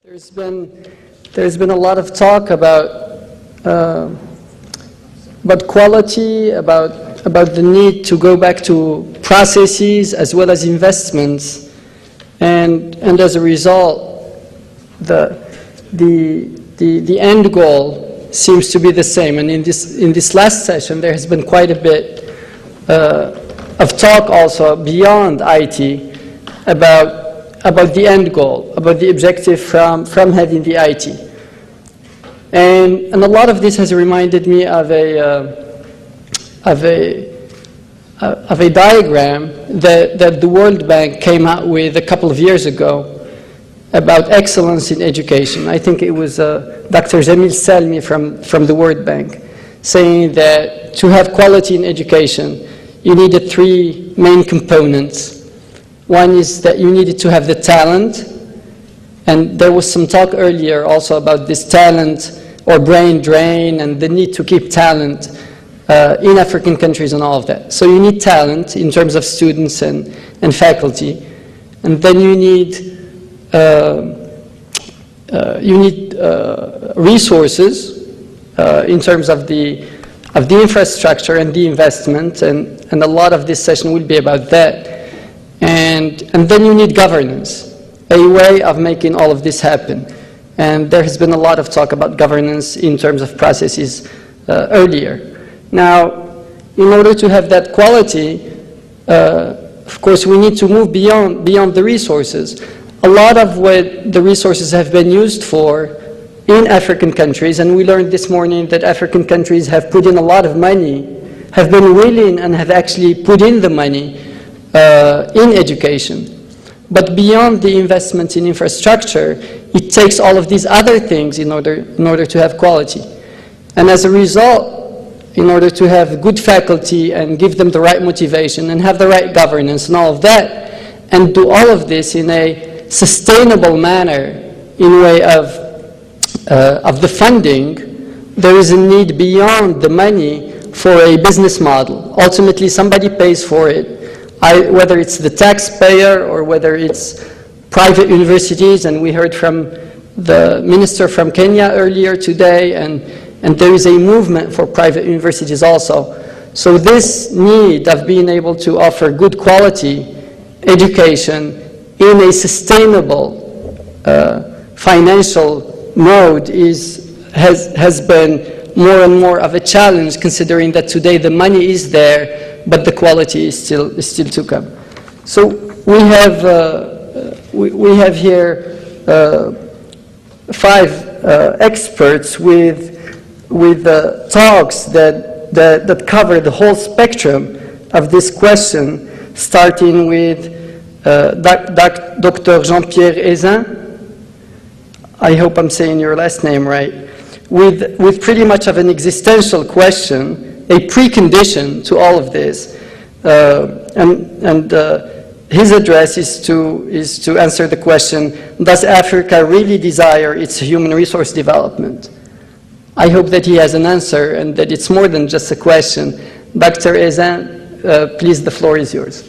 There's been a lot of talk about quality, about the need to go back to processes as well as investments, and as a result, the end goal seems to be the same. And in this last session, there has been quite a bit of talk also beyond IT about the end goal, about the objective from having the IT. And a lot of this has reminded me of a diagram that the World Bank came out with a couple of years ago about excellence in education. I think it was Dr. Jamil Salmi from the World Bank saying that to have quality in education, you needed three main components. One is that you needed to have the talent, and there was some talk earlier also about this talent or brain drain and the need to keep talent in African countries and all of that. So you need talent in terms of students and faculty, and then you need resources in terms of the infrastructure and the investment, and a lot of this session will be about that. And then you need governance, a way of making all of this happen. And there has been a lot of talk about governance in terms of processes earlier. Now, in order to have that quality, of course, we need to move beyond the resources. A lot of what the resources have been used for in African countries, and we learned this morning that African countries have put in a lot of money, have been willing and have actually put in the money in education. But beyond the investment in infrastructure, it takes all of these other things in order to have quality. And as a result, in order to have good faculty and give them the right motivation and have the right governance and all of that, and do all of this in a sustainable manner in way of the funding, there is a need beyond the money for a business model. Ultimately, somebody pays for it. Whether it's the taxpayer or whether it's private universities, and we heard from the minister from Kenya earlier today, and there is a movement for private universities also. So this need of being able to offer good quality education in a sustainable financial mode has been more and more of a challenge, considering that today the money is there, but the quality is still to come. So we have here 5 experts with talks that cover the whole spectrum of this question, starting with Dr. Jean-Pierre Ezin. I hope I'm saying your last name right. With pretty much of an existential question, a precondition to all of this, and his address is to answer the question: does Africa really desire its human resource development? I hope that he has an answer and that it's more than just a question. Dr. Ezin, please, the floor is yours.